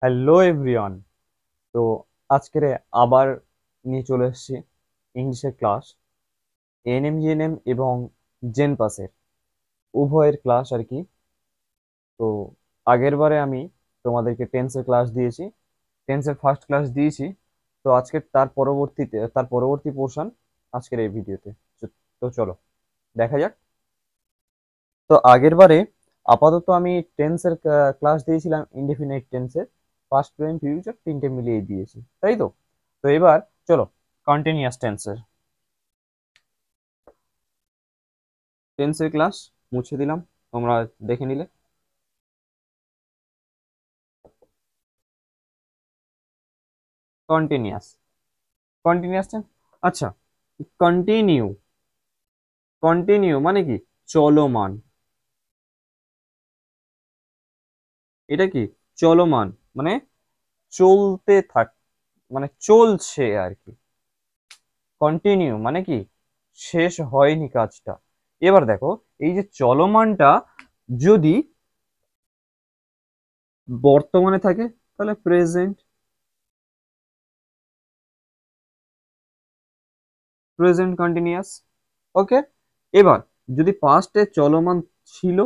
Hello everyone. তো আজকের আবার নিয়ে চলে এসেছি ইংলিশের ক্লাস, এএনএম জিএনএম এবং জেন পাসের উভয়ের ক্লাস আর কি। তো আগের বারে আমি তোমাদেরকে টেন্সের ক্লাস দিয়েছি, টেন্সের ফার্স্ট ক্লাস দিয়েছি। তো আজকের তার পরবর্তী পোর্শন আজকের এই ভিডিওতে। তো চলো দেখা যাক। তো আগের বারে আপাতত আমি টেন্সের ক্লাস দিয়েছিলাম, ইনডেফিনাইট টেন্সের পাস্ট প্রেজেন্ট ফিউচার তিনটে মিলিয়ে দিয়েছি, তাই তো। তো এবার চলো কন্টিনিউয়াস টেন্সের ক্লাস মুছে দিলাম, তোমরা দেখে নিলে। Continuous continuous tense. আচ্ছা, কন্টিনিউ কন্টিনিউ মানে কি? চলমান। এটা কি? চলমান মানে চলতে থাক, মানে চলছে আর কি। কন্টিনিউ মানে কি? শেষ হয়নি কাজটা। এবার দেখো, এই যে চলমানটা যদি বর্তমানে থাকে তাহলে প্রেজেন্ট, প্রেজেন্ট কন্টিনিউয়াস। ওকে। এবার যদি পাস্টে চলমান ছিল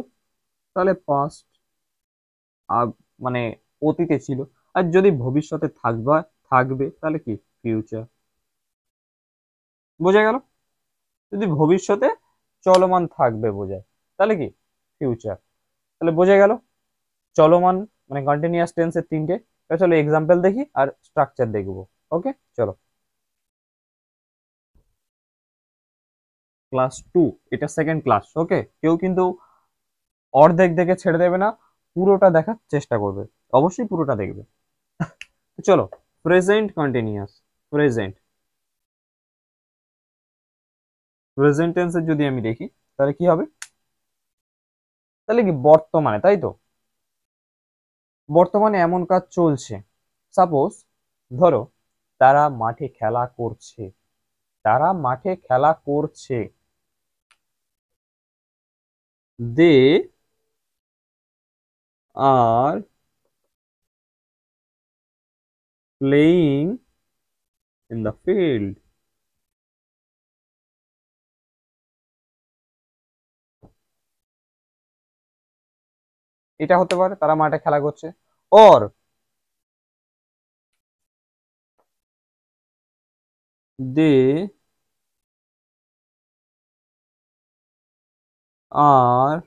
তাহলে পাস্ট, মানে অতীতে ছিল। আর যদি ভবিষ্যতে থাকবে তাহলে কি? ফিউচার। বোঝা গেল? যদি ভবিষ্যতে চলমান থাকবে বোঝায় তাহলে কি? ফিউচার। তাহলে বোঝা গেল চলমান মানে কন্টিনিউয়াস টেন্সের তিনটে। এবার চলো এক্সাম্পল দেখি আর স্ট্রাকচার দেখবো। ওকে চলো। ক্লাস 2, এটা সেকেন্ড ক্লাস। ওকে, কেউ কিন্তু অর্ধেক দেখে ছেড়ে দেবে না, পুরোটা দেখার চেষ্টা করবে, অবশ্যই পুরোটা দেখবে। তো চলো, প্রেজেন্ট কন্টিনিউয়াস। প্রেজেন্ট প্রেজেন্ট টেন্সের যদি আমি দেখি তাহলে কি হবে? তাহলে কি বর্তমানে, তাই তো। বর্তমানে এমন কাজ চলছে। সাপোজ ধরো তারা মাঠে খেলা করছে, তারা মাঠে খেলা করছে। They are playing in the field. এটা হতে পারে তারা মাঠে খেলা করছে। Or they are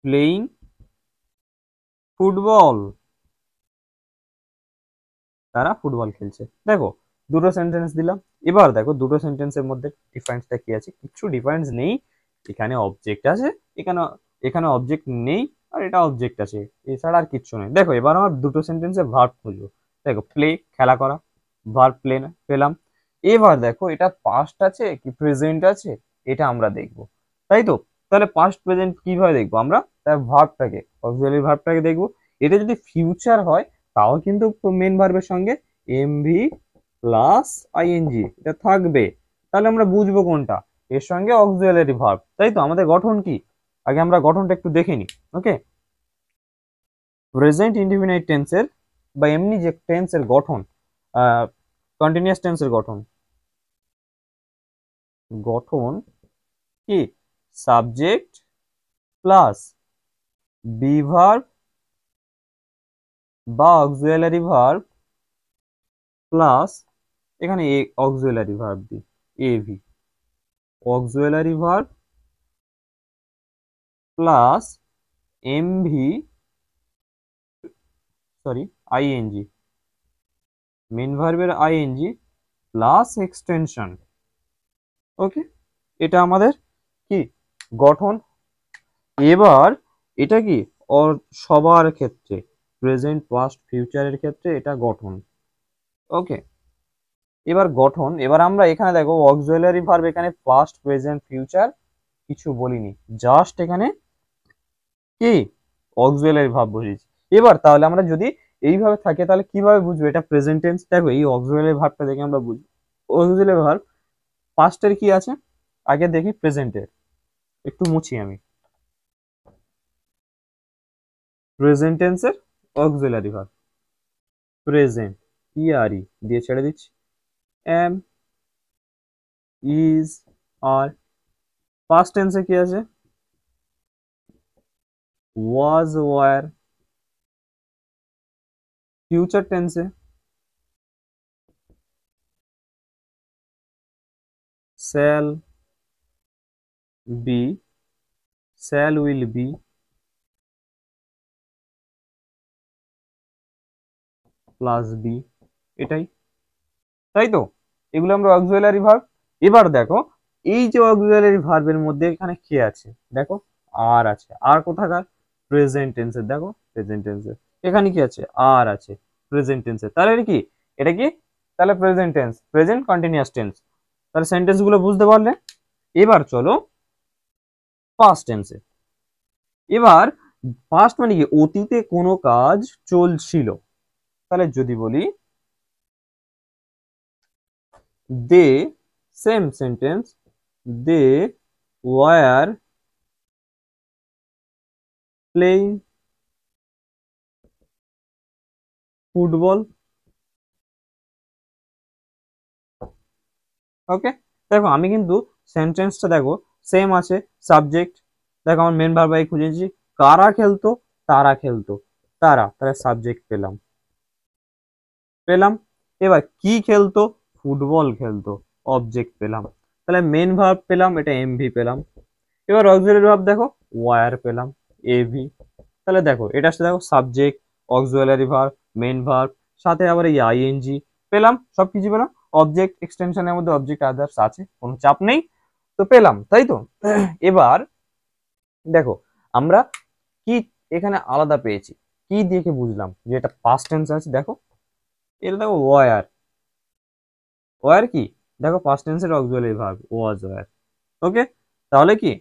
playing football, তারা ফুটবল খেলছে। দেখো দুটো সেন্টেন্স দিলাম। এবার দেখো দুটো সেন্টেন্সের মধ্যে ডিফারেন্সটা কি আছে? কিছু ডিফারেন্স নেই। এখানে অবজেক্ট আছে, এখানে এখানে অবজেক্ট নেই, আর এটা অবজেক্ট আছে, এছাড়া আর কিচ্ছু নেই। দেখো এবার আমার দুটো সেন্টেন্সে ভার্ব খুঁজবো। দেখো প্লে, খেলা করা, ভার্ব প্লে পেলাম। এবার দেখো এটা পাস্ট আছে কি প্রেজেন্ট আছে, এটা আমরা দেখবো, তাই তো। তাহলে পাস্ট প্রেজেন্ট কিভাবে দেখবো আমরা? তার ভার্বটাকে, অক্সিলারি ভার্বটাকে দেখবো। এটা যদি ফিউচার হয় তাও কিন্তু মেন ভার্বের সঙ্গে এমভি প্লাস আইএনজি এটা থাকবে। তাহলে আমরা বুঝবো কোনটা এর সঙ্গে অক্সিলারি ভার্ব, তাই তো। আমাদের গঠন কি? আগে আমরা গঠনটা একটু দেখে নিই। ওকে, প্রেজেন্ট ইনডিফিনাইট টেন্সের বা এমনি যে টেন্সের গঠন, কন্টিনিউয়াস টেন্সের গঠন, গঠন কি? সাবজেক্ট প্লাস বি ভার্ব বা অক্সিলারি ভার্ব প্লাস, এখানে অক্সিলারি ভার্ব দিই AV, auxiliary verb plus MV, sorry ING, main ভার্বের আইএনজি প্লাস এক্সটেনশন। ওকে, এটা আমাদের কি? গঠন। এবার এটা কি? সবার ক্ষেত্রে, প্রেজেন্ট পাস্ট ফিউচারের ক্ষেত্রে এটা গঠন। ওকে, এবার গঠন। এবার আমরা এখানে দেখো অক্সিলারি ভার্ব, এখানে পাস্ট প্রেজেন্ট ফিউচার কিছু বলিনি, জাস্ট এখানে কি অক্সিলারি ভার্ব বসিয়েছি। এবার তাহলে আমরা যদি এইভাবে থাকে তাহলে কিভাবে বুঝবো এটা প্রেজেন্ট টেন্স? দেখো এই অক্সিলারি ভার্বটা দেখে আমরা বুঝবো। অক্সিলারি ভার্ব পাস্টের কি আছে আগে দেখি, প্রেজেন্টের একটু মুছি আমি। প্রেজেন্ট টেন্সের অক্সিলারি ভার্ব, প্রেজেন্ট ইআরই দিয়ে ছেড়ে দিচ্ছি, এম, ইজ, আর। পাস্ট টেন্সে কি আছে? Was, were. ফিউচার টেন্সে shall be, shall will be, plus be, এটাই, তাই তো? এগুলো আমরা অক্সিলারি ভার্ব। এবার দেখো এই যে অক্সিলারি ভার্বের মধ্যে এখানে কি আছে দেখো, আর আছে। আর কোথাকার? প্রেজেন্ট টেন্সের, দেখো প্রেজেন্ট টেন্সের এখানে কি আছে? আর আছে প্রেজেন্ট টেন্সের। তাহলে এটা কি? এটা কি? তাহলে present tense, present continuous tense. তাহলে সেন্টেন্স গুলো বুঝতে পারলে। এবার চলো পাস্ট টেন্সে। এবার পাস্ট মানে কি? অতীতে কোনো কাজ চলছিল। তাহলে যদি বলি they, same sentence, they were playing football. Okay, দেখো আমি কিন্তু সেন্টেন্সটা দেখো সেম আছে। সাবজেক্ট দেখো আমার মেন ভার্ব খুঁজেছি, কারা খেলতো? তারা খেলতো, তারা, তাহলে সাবজেক্ট পেলাম, পেলাম। এবার কি খেলতো? ফুটবল খেলতো, অবজেক্ট পেলাম। তাহলে মেন ভার্ব পেলাম, এটা এমভি পেলাম। এবার অক্সিলারি ভার্ব দেখো, ওয়ার পেলাম, এভি। তাহলে দেখো এটা আসলে দেখো subject, auxiliary verb, main verb, সাথে আবার এই আইএনজি পেলাম, সবকিছু পেলাম। অবজেক্ট এক্সটেনশনের মধ্যে অবজেক্ট আদার্স আছে, কোনো চাপ নেই, তো পেলাম, তাই তো? এবার দেখো আমরা কি এখানে আলাদা পেয়েছি, কি দেখে বুঝলাম যে এটা পাস্ট টেন্স আছে? দেখো এটা দেখো ওয়ার, ওয়ার কি? দেখো পাস্ট টেন্সের অক্সিলারি ভার্ব ওয়াজ, ওয়ার। ওকে, তাহলে কি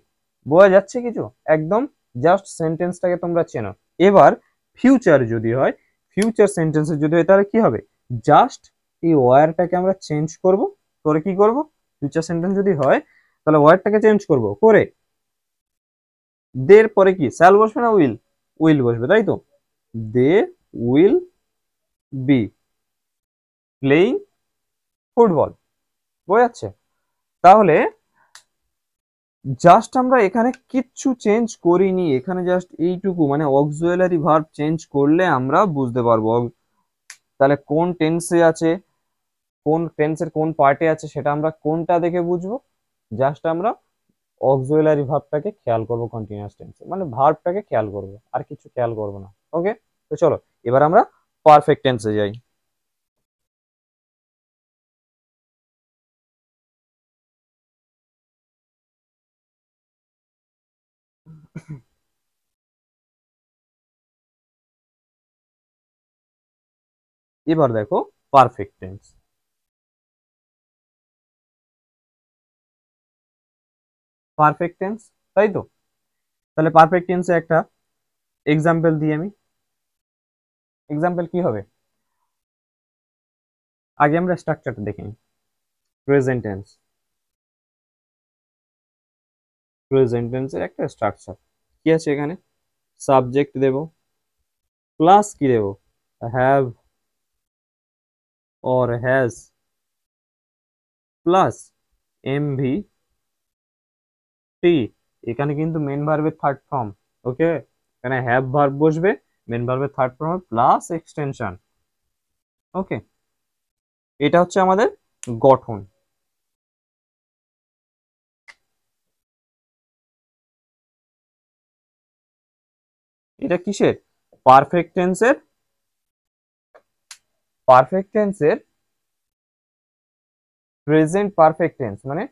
বোঝা যাচ্ছে কিছু? একদম জাস্ট সেন্টেন্সটাকে তোমরা চেনো। এবার ফিউচার যদি হয়, ফিউচার সেন্টেন্সে যদি হয় তাহলে কি হবে? জাস্ট এই ওয়ারটাকে আমরা চেঞ্জ করব, করে কি করব? ফিউচার সেন্টেন্স যদি হয় তাহলে ওয়ারটাকে চেঞ্জ করব করে দের পরে কি শ্যাল বসবে না উইল? উইল বসবে, তাই তো? They will be playing football. বোঝা যাচ্ছে? তাহলে জাস্ট আমরা এখানে কিচ্ছু চেঞ্জ করিনি, এখানে জাস্ট এইটুকু মানে অক্সিলারি ভার্ব চেঞ্জ করলে আমরা বুঝতে পারবো তাহলে কোন টেন্সে আছে, কোন টেন্সের কোন পার্টে আছে, সেটা আমরা কোনটা দেখে বুঝবো? জাস্ট আমরা অক্সিলারি ভার্বটাকে খেয়াল করবো, কন্টিনিউয়াস টেন্সে মানে ভার্বটাকে খেয়াল করবো, আর কিছু খেয়াল করবো না। ওকে, তো চলো এবার আমরা পারফেক্ট টেন্সে যাই। এবার দেখো পারফেক্ট টেন্স, পারফেক্ট টেন্স, তাই তো? তাহলে পারফেক্ট টেন্সে একটা এক্সাম্পল দিই আমি। এক্সাম্পল কি হবে? আগে আমরা স্ট্রাকচারটা দেখে নিই। প্রেজেন্ট টেন্স, প্রেজেন্ট টেন্সের একটা স্ট্রাকচার কি আছে এখানে? সাবজেক্ট দেব, প্লাস কি দেব? Have or has, plus MV টি। এখানে কিন্তু মেন ভার্বের থার্ড ফর্ম। ওকে, এখানে হ্যাভ ভার্ব বসবে, মেন ভার্বের third form plus extension. Okay, এটা হচ্ছে আমাদের গঠন। এটা কিসের? পারফেক্ট টেন্সের, পারফেক্ট টেন্সের প্রেজেন্ট পারফেক্ট টেন্স মানে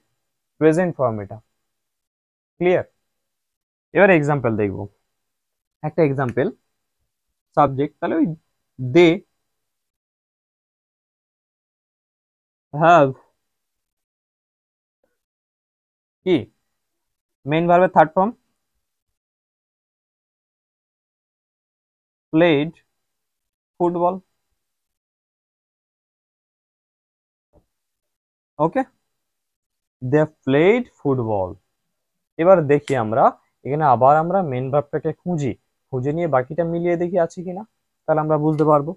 প্রেজেন্ট ফর্ম এটা। ক্লিয়ার? এবার এক্সাম্পল দেখবো। একটা এক্সাম্পল, সাবজেক্ট তাহলে ওই দে হ্যাভ কি মেন ভার্বের third form played football. Okay, they played football. এবার দেখি আমরা এখানে আবার আমরা মেন ভার্বটাকে খুঁজি, খুঁজে নিয়ে বাকিটা মিলিয়ে দেখি আছে কিনা। তাহলে আমরা বুঝতে পারবো।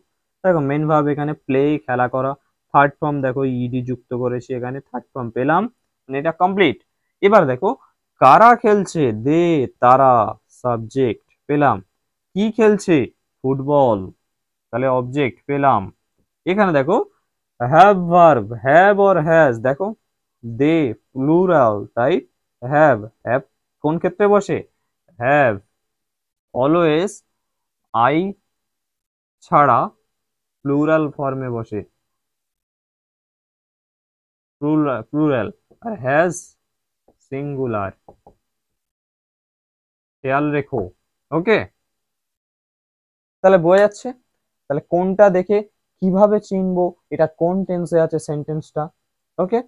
দেখো মেন ভার্ব এখানে প্লে, খেলা করা। থার্ড ফর্ম দেখো ইডি যুক্ত করেছি এখানে, থার্ড ফর্ম পেলাম, মানে এটা কমপ্লিট। এবার দেখো কারা খেলছে, দে, তারা, সাবজেক্ট পেলাম। কি খেলছে, ফুটবল, তাহলে অবজেক্ট পেলাম। এখানে দেখো have verb, have or has, দেখো দে প্লুরাল, তাই হ্যাভ, হ্যাভ কোন ক্ষেত্রে বসে, হ্যাভ অলওয়েজ আই ছাড়া প্লুরাল ফর্মে বসে, প্লুরাল। আর হ্যাজ সিঙ্গুলার, খেয়াল রেখো। ওকে, তাহলে বোঝা যাচ্ছে। তাহলে কোনটা দেখে কিভাবে চিনবো এটা কোন টেন্সে আছে সেন্টেন্সটা। ওকে,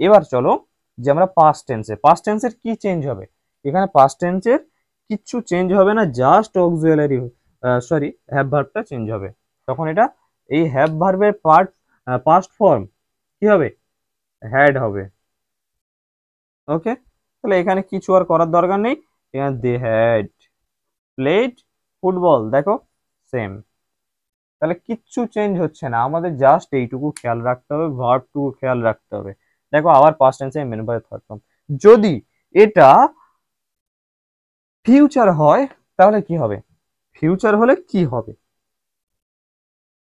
এবার চলো যে আমরা পাস্ট টেন্সে, পাস্ট টেন্সের কি চেঞ্জ হবে। এখানে পাস্ট টেন্সের কিচ্ছু চেঞ্জ হবে না, জাস্ট অক্সিলারি সরি হ্যাভ ভার্বটা চেঞ্জ হবে। তখন এটা এই হ্যাভ ভার্বের পাস্ট ফর্ম কি হবে, হ্যাড হবে। ওকে, তাহলে এখানে কিছু আর করার দরকার নেই। এখানে দে হ্যাড প্লেড ফুটবল, দেখো সেম। তাহলে কিচ্ছু চেঞ্জ হচ্ছে না, আমাদের জাস্ট এইটুকু খেয়াল রাখতে হবে, ভার্বটুকু খেয়াল রাখতে হবে। দেখো আবার পাস্ট টেন্সে মেন ভার্ব থার্ড ফর্ম। যদি এটা ফিউচার হয় তাহলে কি হবে, ফিউচার হলে কি হবে,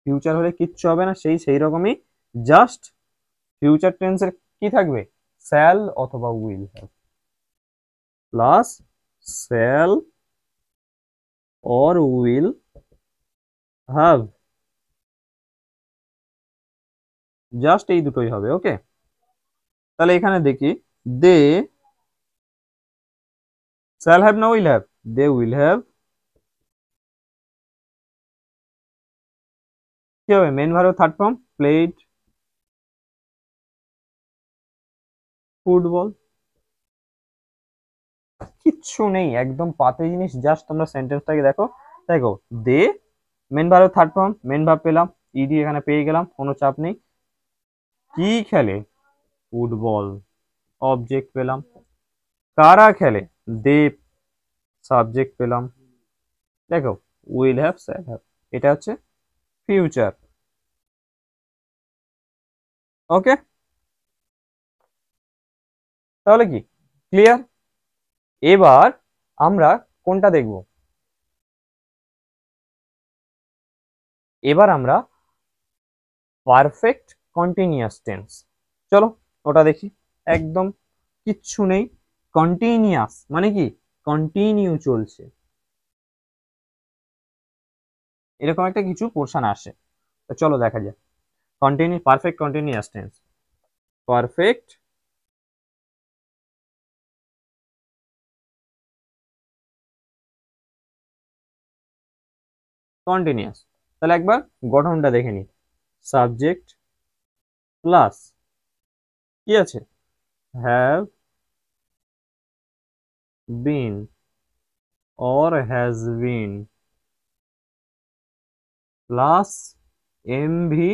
ফিউচার হলে কিচ্ছু হবে না, সেই রকমই জাস্ট ফিউচার টেন্সের কি থাকবে, শ্যাল অথবা will have, plus shall or will have, just এই দুটোই হবে। ওকে, তাহলে এখানে দেখি দে শ্যাল হ্যাভ না will have, they will have কি হবে, main verb third form played football. কিচ্ছু নেই, একদম পাতে জিনিস, জাস্ট তোমরা সেন্টেন্সটাকে দেখো। দেখো they main verb third form, main verb পেলাম, ইডি এখানে পেয়ে গেলাম, কোনো চাপ নেই। কি খেলে, ফুটবল, অবজেক্ট পেলাম। কারা খেলে, দে, সাবজেক্ট পেলাম। দেখো উইল হ্যাভ, শ্যাল হ্যাভ, এটা হচ্ছে ফিউচার। ওকে, তাহলে কি ক্লিয়ার। এবার আমরা কোনটা দেখব, এবার আমরা পারফেক্ট কন্টিনিউয়াস টেন্স। চলো ওটা দেখি। একদম কিচ্ছু নেই, কন্টিনিউয়াস মানে কি, কন্টিনিউ চলছে, এরকম একটা কিছু পোর্শন আসে। তো চলো দেখা যাক perfect continuous tense. Perfect continuous, তাহলে একবার গঠনটা দেখে নি। সাবজেক্ট প্লাস কি আছে, have been or has been, plus MV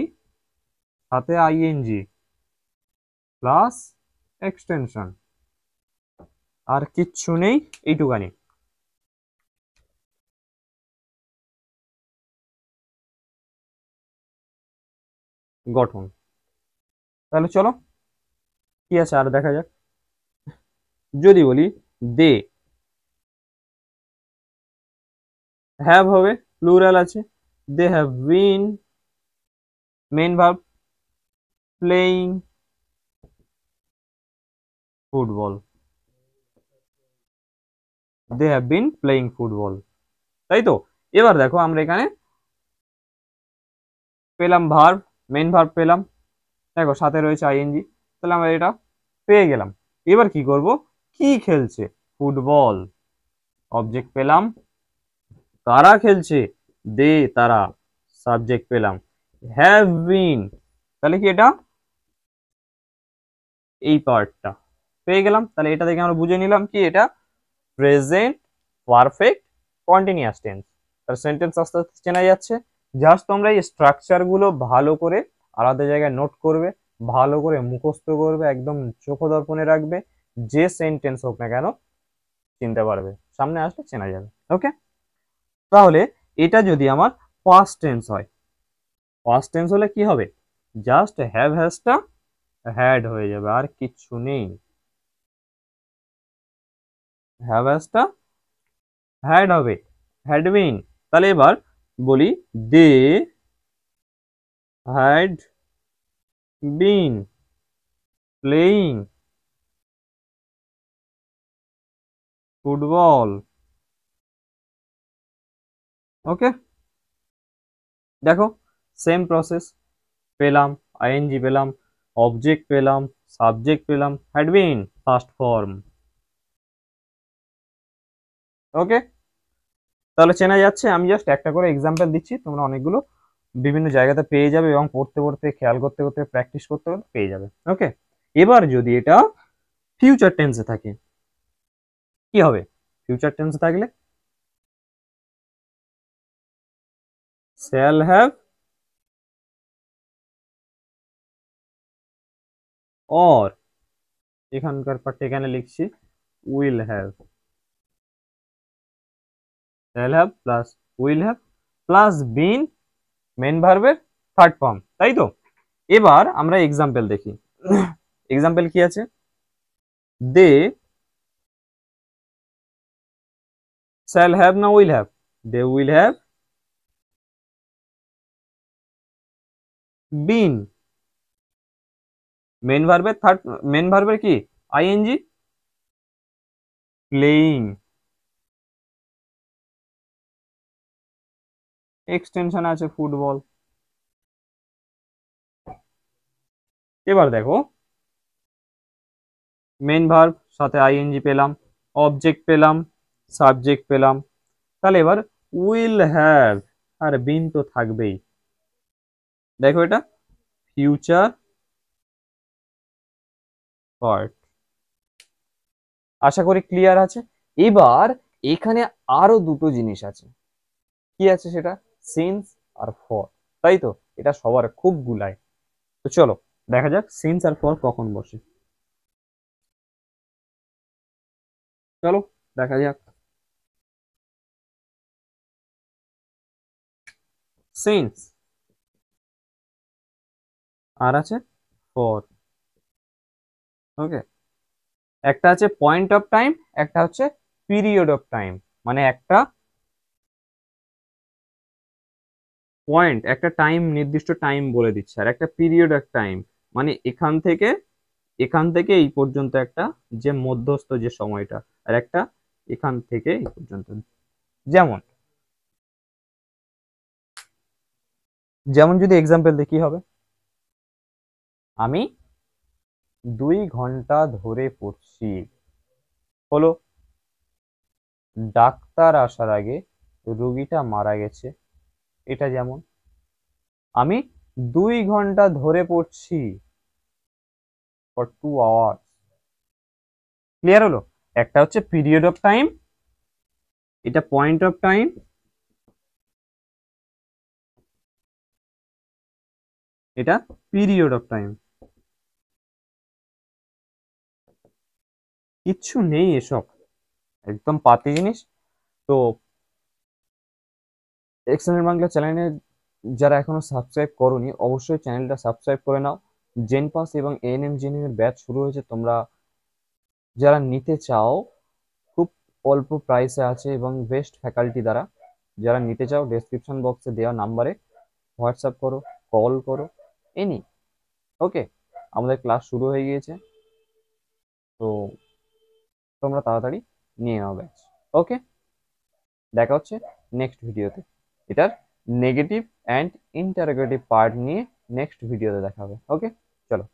সাথে আইএনজি, প্লাস এক্সটেনশন। আর কিচ্ছু নেই, এইটুকানি। গঠন, তাহলে চলো কি আছে আর দেখা যাক। যদি বলি দে, হ্যাভ হবে, প্লুরাল আছে, they have been, main verb playing football, they have been playing football, তাই তো। এবার দেখো আমরা এখানে পেলাম ভার্ব, মেন ভার্ব পেলাম, দেখো সাথে রয়েছে আইএনজি, তাহলে আমরা এটা পেয়ে গেলাম। এবার কি করব, কি খেলছে, ফুটবল, অবজেক্ট পেলাম। কারা খেলছে, দে, তারা, সাবজেক্ট পেলাম। হ্যাভ বিন, তাহলে কি এটা এই পার্টটা পেয়ে গেলাম। তাহলে এটা দেখে আমরা বুঝে নিলাম কি এটা প্রেজেন্ট পারফেক্ট কন্টিনিউয়াস টেন্স। তার সেন্টেন্স আস্তে আস্তে চেনা যাচ্ছে। জাস্ট তোমরা এই স্ট্রাকচার গুলো ভালো করে আলাদা জায়গায় নোট করবে, ভালো করে মুখস্থ করবে, একদম চোখদর্পণে রাখবে, যে সেন্টেন্স হোক না কেন চিনতে পারবে, সামনে আসলে চেনা যাবে। ওকে, তাহলে এটা যদি আমার পাস্ট টেন্স হয়। পাস্ট টেন্স হলে কি হবে, জাস্ট হ্যাভ হ্যাজটা হ্যাড হয়ে যাবে, আর কিচ্ছু নেই। হ্যাভ হ্যাজটা হ্যাড হবে, হ্যাড বিন। তাহলে এবার বলি they had been playing football. Okay, দেখো সেম প্রসেস, পেলাম আইএনজি, পেলাম অবজেক্ট, পেলাম সাবজেক্ট, পেলাম had been first form. Okay, তাহলে চেনা যাচ্ছে। আমি জাস্ট একটা করে এক্সাম্পল দিচ্ছি, তোমরা অনেকগুলো বিভিন্ন জায়গাতে পেয়ে যাবে এবং পড়তে পড়তে খেয়াল করতে করতে প্র্যাকটিস করতে করতে পেয়ে যাবে। ওকে, এবার যদি এটা ফিউচার টেন্সে থাকে কি হবে, ফিউচার টেন্সে থাকলে শ্যাল হ্যাভ অর, এখানকার পার্টটা এখানে লিখছি will have, shall have plus will have plus been main ভার্বের থার্ড ফর্ম, তাই তো। এবার আমরা এক্সাম্পল দেখি। এক্সাম্পল কি আছে, দে শ্যাল হ্যাভ না will have, they will have been, main ভার্বের থার্ড, মেন ভার্বের কি আইএনজি, প্লেইং, এক্সটেনশন আছে ফুটবল। এবার দেখো মেন ভার্ব সাথে আইএনজি পেলাম, অবজেক্ট পেলাম, সাবজেক্ট পেলাম। তাহলে এবার উইল হ্যাভ আর বিন তো থাকবেই। দেখো এটা ফিউচার পার্ট। আশা করি ক্লিয়ার আছে। এবার এখানে আরো দুটো জিনিস আছে, কি আছে সেটা, সিন্স আর ফর, তাই তো। এটা সবার খুব গুলায়। তো চলো দেখা যাক সিন্স আর ফর কখন বসে। চলো দেখা যাক। সিন্স আর আছে ফর। ওকে, একটা আছে পয়েন্ট অফ টাইম, একটা হচ্ছে পিরিয়ড অফ টাইম। মানে একটা পয়েন্ট, একটা টাইম, নির্দিষ্ট টাইম বলে দিচ্ছে, আর একটা পিরিয়ড অফ টাইম মানে এখান থেকে এই পর্যন্ত একটা যে মধ্যস্থ যে সময়টা, আর একটা এখান থেকে এই পর্যন্ত। যেমন যেমন যদি এক্সাম্পল দেখি হবে, আমি 2 ঘন্টা ধরে পড়ছি, হলো ডাক্তার আসার আগে রোগীটা মারা গেছে। এটা যেমন আমি 2 ঘন্টা ধরে পড়ছি, ফর 2 আওয়ার্স। ক্লিয়ার হলো, একটা হচ্ছে পিরিয়ড অফ টাইম, এটা পয়েন্ট অফ টাইম, এটা পিরিয়ড অফ টাইম। কিচ্ছু নেই এসব, একদম পাতি জিনিস। তো এক্সেলেন্ট বাংলা চ্যানেলে যারা এখনো সাবস্ক্রাইব করোনি, অবশ্যই চ্যানেলটা সাবস্ক্রাইব করে নাও। জেন পাস এবং এএনএম জিনিং এর ব্যাচ শুরু হয়েছে, তোমরা যারা নিতে চাও খুব অল্প প্রাইসে আছে এবং বেস্ট ফ্যাকাল্টি দ্বারা। যারা নিতে চাও ডেসক্রিপশন বক্সে দেওয়া নাম্বারে হোয়াটসঅ্যাপ করো, কল করো, এনি। ওকে, আমাদের ক্লাস শুরু হয়ে গিয়েছে, তো তোমরা তাড়াতাড়ি নিয়ে নাও ব্যাচ। ওকে, দেখা হচ্ছে নেক্সট ভিডিওতে। এটার নেগেটিভ অ্যান্ড ইন্টারোগেটিভ পার্ট নিয়ে নেক্সট ভিডিওতে দেখা হবে। ওকে, চলো।